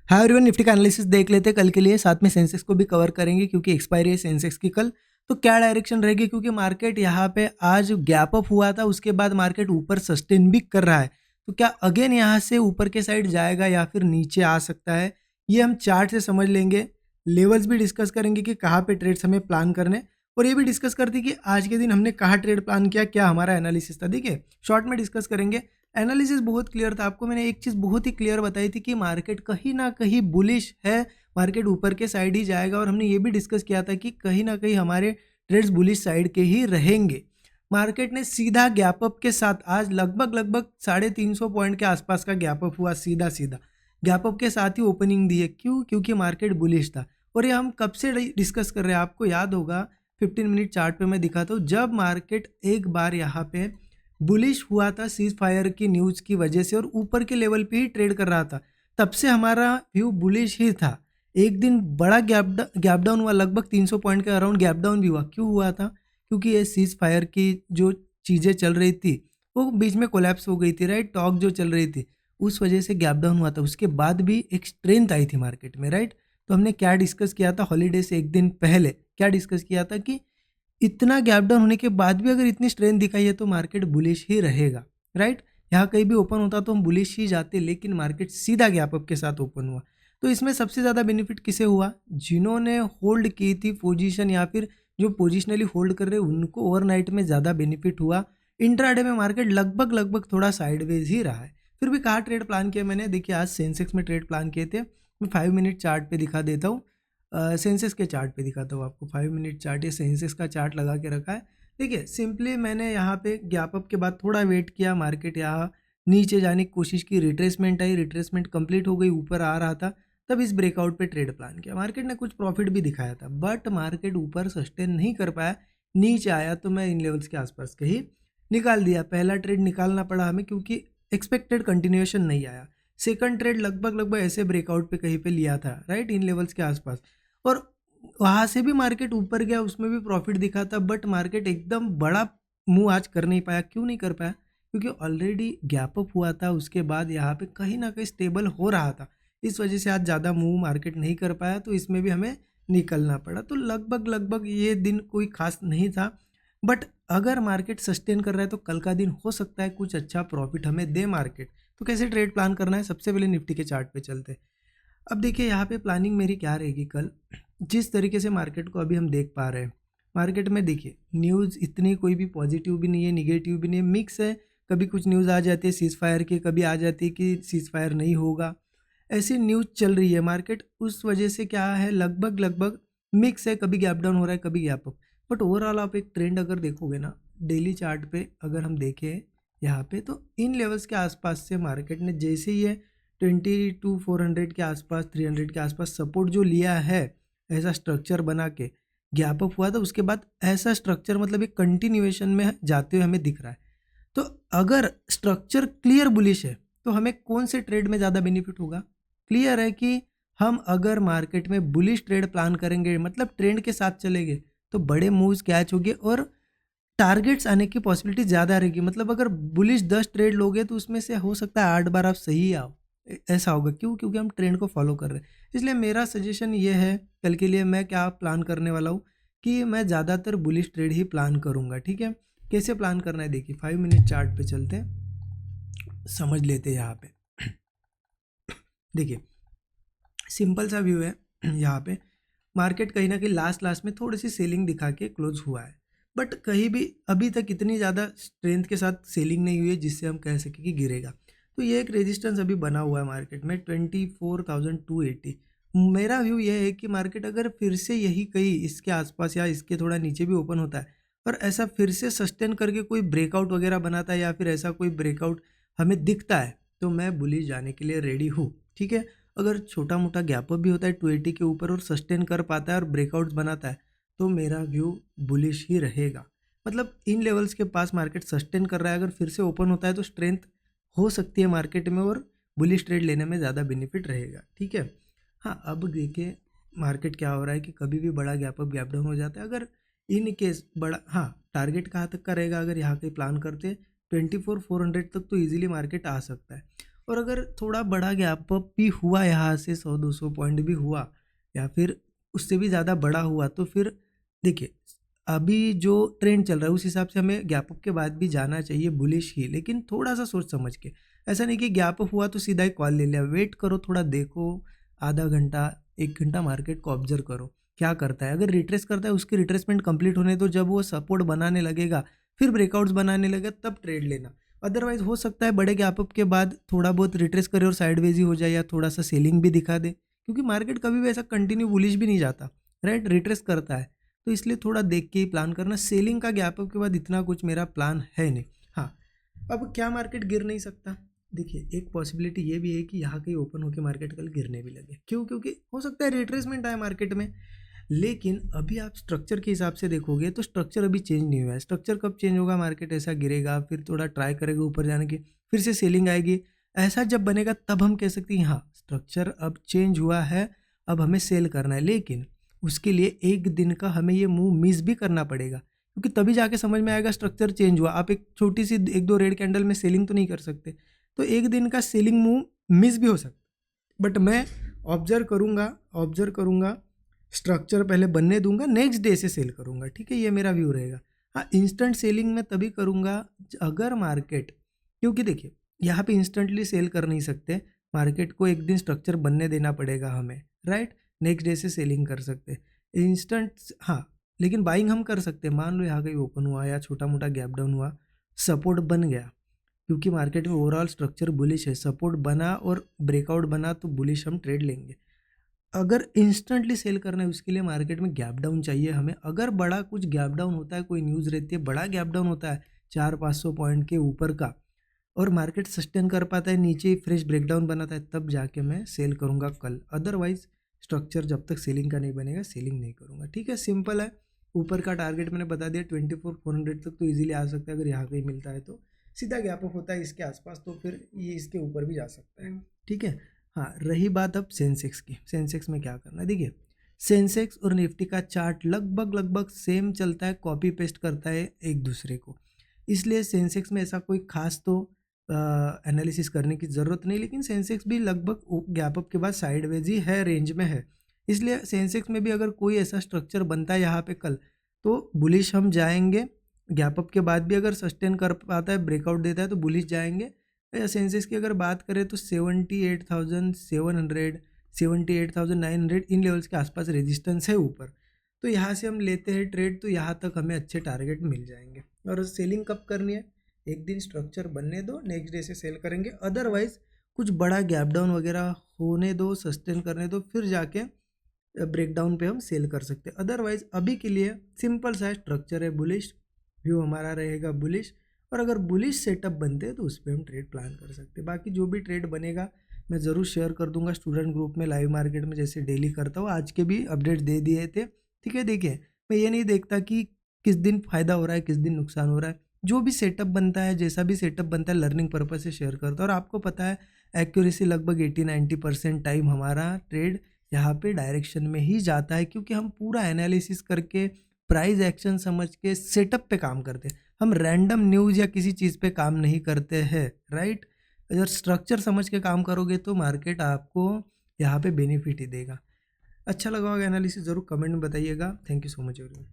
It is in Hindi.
हाँ एवरीवन, निफ्टी का एनालिसिस देख लेते हैं कल के लिए, साथ में सेंसेक्स को भी कवर करेंगे क्योंकि एक्सपायरी है सेंसेक्स की कल। तो क्या डायरेक्शन रहेगी, क्योंकि मार्केट यहाँ पे आज गैप अप हुआ था, उसके बाद मार्केट ऊपर सस्टेन भी कर रहा है। तो क्या अगेन यहाँ से ऊपर के साइड जाएगा या फिर नीचे आ सकता है, ये हम चार्ट से समझ लेंगे। लेवल्स भी डिस्कस करेंगे कि कहाँ पे ट्रेड्स हमें प्लान करने, और ये भी डिस्कस करते कि आज के दिन हमने कहाँ ट्रेड प्लान किया, क्या हमारा एनालिसिस था। ठीक है, शॉर्ट में डिस्कस करेंगे। एनालिसिस बहुत क्लियर था, आपको मैंने एक चीज़ बहुत ही क्लियर बताई थी कि मार्केट कहीं ना कहीं बुलिश है, मार्केट ऊपर के साइड ही जाएगा। और हमने ये भी डिस्कस किया था कि कहीं ना कहीं हमारे ट्रेड्स बुलिश साइड के ही रहेंगे। मार्केट ने सीधा गैप अप के साथ आज लगभग लगभग 350 पॉइंट के आसपास का गैप अप हुआ, सीधा सीधा गैप अप के साथ ही ओपनिंग दी है। क्यों? क्योंकि मार्केट बुलिश था। और ये हम कब से डिस्कस कर रहे हैं, आपको याद होगा 15 मिनट चार्ट पे मैं दिखाता हूँ, जब मार्केट एक बार यहाँ पे बुलिश हुआ था सीज फायर की न्यूज़ की वजह से और ऊपर के लेवल पे ही ट्रेड कर रहा था, तब से हमारा व्यू बुलिश ही था। एक दिन बड़ा गैप डाउन हुआ, लगभग 300 पॉइंट के अराउंड गैप डाउन भी हुआ। क्यों हुआ था? क्योंकि ये सीज फायर की जो चीज़ें चल रही थी वो बीच में कोलैप्स हो गई थी, राइट। टॉक जो चल रही थी उस वजह से गैप डाउन हुआ था। उसके बाद भी एक स्ट्रेंथ आई थी मार्केट में, राइट। तो हमने क्या डिस्कस किया था हॉलीडे से एक दिन पहले, क्या डिस्कस किया था कि इतना गैप डाउन होने के बाद भी अगर इतनी स्ट्रेंथ दिखाई है तो मार्केट बुलिश ही रहेगा, राइट। यहाँ कहीं भी ओपन होता तो हम बुलिश ही जाते, लेकिन मार्केट सीधा गैप अप के साथ ओपन हुआ। तो इसमें सबसे ज़्यादा बेनिफिट किसे हुआ? जिन्होंने होल्ड की थी पोजीशन या फिर जो पोजिशनली होल्ड कर रहे उनको ओवरनाइट में ज़्यादा बेनिफिट हुआ। इंट्राडे में मार्केट लगभग लगभग थोड़ा साइडवेज ही रहा है। फिर भी कहाँ ट्रेड प्लान किया मैंने, देखिए आज सेंसेक्स में ट्रेड प्लान किए थे। मैं 5 मिनट चार्ट पे दिखा देता हूँ, सेंसेस के चार्ट पे दिखाता हूँ आपको। 5 मिनट चार्ट, ये सेंसेस का चार्ट लगा के रखा है। देखिए सिंपली मैंने यहाँ पे गैप अप के बाद थोड़ा वेट किया, मार्केट यहाँ नीचे जाने की कोशिश की, रिट्रेसमेंट आई, रिट्रेसमेंट कंप्लीट हो गई, ऊपर आ रहा था, तब इस ब्रेकआउट पे ट्रेड प्लान किया। मार्केट ने कुछ प्रॉफिट भी दिखाया था, बट मार्केट ऊपर सस्टेन नहीं कर पाया, नीचे आया, तो मैं इन लेवल्स के आसपास के ही निकाल दिया। पहला ट्रेड निकालना पड़ा हमें क्योंकि एक्सपेक्टेड कंटिन्यूएशन नहीं आया। सेकंड ट्रेड लगभग लगभग ऐसे ब्रेकआउट पे कहीं पे लिया था, राइट, इन लेवल्स के आसपास। और वहाँ से भी मार्केट ऊपर गया, उसमें भी प्रॉफिट दिखा था, बट मार्केट एकदम बड़ा मूव आज कर नहीं पाया। क्यों नहीं कर पाया? क्योंकि ऑलरेडी गैप अप हुआ था, उसके बाद यहाँ पे कहीं ना कहीं स्टेबल हो रहा था, इस वजह से आज ज़्यादा मूव मार्केट नहीं कर पाया, तो इसमें भी हमें निकलना पड़ा। तो लगभग लगभग ये दिन कोई खास नहीं था, बट अगर मार्केट सस्टेन कर रहा है तो कल का दिन हो सकता है कुछ अच्छा प्रॉफिट हमें दे मार्केट। तो कैसे ट्रेड प्लान करना है, सबसे पहले निफ्टी के चार्ट पे चलते हैं। अब देखिए यहाँ पे प्लानिंग मेरी क्या रहेगी कल, जिस तरीके से मार्केट को अभी हम देख पा रहे हैं। मार्केट में देखिए न्यूज़ इतनी कोई भी पॉजिटिव भी नहीं है, निगेटिव भी नहीं है, मिक्स है। कभी कुछ न्यूज़ आ जाती है सीज फायर की, कभी आ जाती है कि सीज फायर नहीं होगा, ऐसी न्यूज़ चल रही है। मार्केट उस वजह से क्या है, लगभग लगभग मिक्स है, कभी गैप डाउन हो रहा है, कभी गैप अप। बट ओवरऑल आप एक ट्रेंड अगर देखोगे ना, डेली चार्ट पे अगर हम देखें यहाँ पे, तो इन लेवल्स के आसपास से मार्केट ने जैसे ही है 22,400 के आसपास, 300 के आसपास सपोर्ट जो लिया है, ऐसा स्ट्रक्चर बना के गैप अप हुआ था, उसके बाद ऐसा स्ट्रक्चर मतलब एक कंटिन्यूएशन में जाते हुए हमें दिख रहा है। तो अगर स्ट्रक्चर क्लियर बुलिश है तो हमें कौन से ट्रेड में ज़्यादा बेनिफिट होगा? क्लियर है कि हम अगर मार्केट में बुलिश ट्रेड प्लान करेंगे, मतलब ट्रेंड के साथ चलेंगे, तो बड़े मूव्स कैच होंगे और टारगेट्स आने की पॉसिबिलिटी ज़्यादा रहेगी। मतलब अगर बुलिश 10 ट्रेड लोगे तो उसमें से हो सकता है 8 बार आप सही आओ, ऐसा होगा। क्यों? क्योंकि हम ट्रेंड को फॉलो कर रहे हैं। इसलिए मेरा सजेशन ये है, कल के लिए मैं क्या प्लान करने वाला हूँ कि मैं ज़्यादातर बुलिश ट्रेड ही प्लान करूँगा। ठीक है, कैसे प्लान करना है देखिए, 5 मिनट चार्ट पे चलते हैं, समझ लेते हैं यहाँ पे। देखिए सिंपल सा व्यू है यहाँ पे। मार्केट कहीं ना कहीं लास्ट लास्ट में थोड़ी सी सेलिंग दिखा के क्लोज हुआ है, बट कहीं भी अभी तक इतनी ज़्यादा स्ट्रेंथ के साथ सेलिंग नहीं हुई है जिससे हम कह सकें कि गिरेगा। तो ये एक रेजिस्टेंस अभी बना हुआ है मार्केट में 24,280। मेरा व्यू ये है कि मार्केट अगर फिर से यही कहीं इसके आसपास या इसके थोड़ा नीचे भी ओपन होता है और ऐसा फिर से सस्टेन करके कोई ब्रेकआउट वगैरह बनाता है या फिर ऐसा कोई ब्रेकआउट हमें दिखता है, तो मैं बुलिश जाने के लिए रेडी हूँ। ठीक है, अगर छोटा मोटा गैप अप भी होता है 280 के ऊपर और सस्टेन कर पाता है और ब्रेकआउट्स बनाता है, तो मेरा व्यू बुलिश ही रहेगा। मतलब इन लेवल्स के पास मार्केट सस्टेन कर रहा है, अगर फिर से ओपन होता है तो स्ट्रेंथ हो सकती है मार्केट में और बुलिश ट्रेड लेने में ज़्यादा बेनिफिट रहेगा। ठीक है, हाँ अब देखिए मार्केट क्या हो रहा है कि कभी भी बड़ा गैप अप गैप डाउन हो जाता है। अगर इन केस बड़ा, हाँ टारगेट कहाँ तक का रहेगा, अगर यहाँ कहीं प्लान करते 24,400 तक तो ईजिली मार्केट आ सकता है। और अगर थोड़ा बड़ा गैप अप भी हुआ यहाँ से 100-200 पॉइंट भी हुआ या फिर उससे भी ज़्यादा बड़ा हुआ, तो फिर देखिए अभी जो ट्रेंड चल रहा है उस हिसाब से हमें गैप अप के बाद भी जाना चाहिए बुलिश ही, लेकिन थोड़ा सा सोच समझ के। ऐसा नहीं कि गैप अप हुआ तो सीधा ही कॉल ले लिया, वेट करो, थोड़ा देखो, आधा घंटा 1 घंटा मार्केट को ऑब्जर्व करो क्या करता है। अगर रिट्रेस करता है उसकी रिट्रेसमेंट कंप्लीट होने दो, जब वो सपोर्ट बनाने लगेगा फिर ब्रेकआउट्स बनाने लगेगा तब ट्रेड लेना। अदरवाइज हो सकता है बड़े गैप अप के बाद थोड़ा बहुत रिट्रेस करे और साइडवेज ही हो जाए या थोड़ा सा सेलिंग भी दिखा दे, क्योंकि मार्केट कभी भी ऐसा कंटिन्यू बुलिश भी नहीं जाता, राइट, रिट्रेस करता है। तो इसलिए थोड़ा देख के ही प्लान करना। सेलिंग का गैप अप के बाद इतना कुछ मेरा प्लान है नहीं। हाँ, अब क्या मार्केट गिर नहीं सकता? देखिए एक पॉसिबिलिटी ये भी है कि यहाँ कहीं ओपन होकर मार्केट कल गिरने भी लगे। क्यों? क्योंकि हो सकता है रिट्रेसमेंट आए मार्केट में, लेकिन अभी आप स्ट्रक्चर के हिसाब से देखोगे तो स्ट्रक्चर अभी चेंज नहीं हुआ है। स्ट्रक्चर कब चेंज होगा? मार्केट ऐसा गिरेगा, फिर थोड़ा ट्राई करेगा ऊपर जाने की, फिर से सेलिंग आएगी, ऐसा जब बनेगा तब हम कह सकते हैं हाँ स्ट्रक्चर अब चेंज हुआ है, अब हमें सेल करना है। लेकिन उसके लिए एक दिन का हमें ये मूव मिस भी करना पड़ेगा, क्योंकि तभी जाके समझ में आएगा स्ट्रक्चर चेंज हुआ। आप एक छोटी सी 1-2 रेड कैंडल में सेलिंग तो नहीं कर सकते, तो एक दिन का सेलिंग मूव मिस भी हो सकता है। बट मैं ऑब्जर्व करूंगा, स्ट्रक्चर पहले बनने दूंगा, नेक्स्ट डे से सेल करूंगा, ठीक है, ये मेरा व्यू रहेगा। हाँ, इंस्टेंट सेलिंग मैं तभी करूंगा अगर मार्केट, क्योंकि देखिए यहाँ पे इंस्टेंटली सेल कर नहीं सकते, मार्केट को एक दिन स्ट्रक्चर बनने देना पड़ेगा हमें, राइट, नेक्स्ट डे से सेलिंग कर सकते इंस्टेंट। हाँ, लेकिन बाइंग हम कर सकते हैं। मान लो यहाँ कहीं ओपन हुआ या छोटा मोटा गैप डाउन हुआ, सपोर्ट बन गया, क्योंकि मार्केट में ओवरऑल स्ट्रक्चर बुलिश है, सपोर्ट बना और ब्रेकआउट बना तो बुलिश हम ट्रेड लेंगे। अगर इंस्टेंटली सेल करना है उसके लिए मार्केट में गैप डाउन चाहिए हमें। अगर बड़ा कुछ गैप डाउन होता है, कोई न्यूज़ रहती है बड़ा गैप डाउन होता है 400-500 पॉइंट के ऊपर का, और मार्केट सस्टेन कर पाता है, नीचे फ्रेश ब्रेकडाउन बनाता है, तब जाके मैं सेल करूंगा कल। अदरवाइज स्ट्रक्चर जब तक सेलिंग का नहीं बनेगा सेलिंग नहीं करूंगा, ठीक है, सिंपल है। ऊपर का टारगेट मैंने बता दिया 24,400 तक तो इजीली आ सकता है, अगर यहाँ कहीं मिलता है तो सीधा गैप अप होता है इसके आसपास तो फिर ये इसके ऊपर भी जा सकता है, ठीक है। हाँ, रही बात अब सेंसेक्स की। सेंसेक्स में क्या करना है? देखिए सेंसेक्स और निफ्टी का चार्ट लगभग सेम चलता है, कॉपी पेस्ट करता है एक दूसरे को, इसलिए सेंसेक्स में ऐसा कोई खास तो एनालिसिस करने की ज़रूरत नहीं। लेकिन सेंसेक्स भी लगभग गैप अप के बाद साइडवेज ही है, रेंज में है, इसलिए सेंसेक्स में भी अगर कोई ऐसा स्ट्रक्चर बनता है यहाँ पे कल तो बुलिश हम जाएंगे। गैप अप के बाद भी अगर सस्टेन कर पाता है, ब्रेकआउट देता है तो बुलिश जाएंगे। सेंसेक्स की अगर बात करें तो 78,700 78,900 इन लेवल्स के आसपास रेजिस्टेंस है ऊपर, तो यहाँ से हम लेते हैं ट्रेड, तो यहाँ तक हमें अच्छे टारगेट मिल जाएंगे। और सेलिंग कब करनी है? एक दिन स्ट्रक्चर बनने दो, नेक्स्ट डे से सेल करेंगे। अदरवाइज कुछ बड़ा गैप डाउन वगैरह होने दो, सस्टेन करने दो, फिर जाके ब्रेकडाउन पे हम सेल कर सकते हैं। अदरवाइज अभी के लिए सिंपल सा स्ट्रक्चर है बुलिश, व्यू हमारा रहेगा बुलिश, और अगर बुलिश सेटअप बनते हैं तो उस पर हम ट्रेड प्लान कर सकते हैं। बाकी जो भी ट्रेड बनेगा मैं ज़रूर शेयर कर दूंगा स्टूडेंट ग्रुप में, लाइव मार्केट में, जैसे डेली करता हूँ। आज के भी अपडेट दे दिए थे, ठीक है। देखिए मैं ये नहीं देखता कि किस दिन फ़ायदा हो रहा है किस दिन नुकसान हो रहा है, जो भी सेटअप बनता है, जैसा भी सेटअप बनता है, लर्निंग पर्पज से शेयर करता हूँ। और आपको पता है एक्यूरेसी लगभग 80-90% टाइम हमारा ट्रेड यहाँ पे डायरेक्शन में ही जाता है, क्योंकि हम पूरा एनालिसिस करके प्राइस एक्शन समझ के सेटअप पे काम करते हैं। हम रैंडम न्यूज़ या किसी चीज़ पे काम नहीं करते हैं, राइट। अगर स्ट्रक्चर समझ के काम करोगे तो मार्केट आपको यहाँ पे बेनिफिट ही देगा। अच्छा लगा होगा एनालिसिस, ज़रूर कमेंट में बताइएगा। Thank you so much everyone.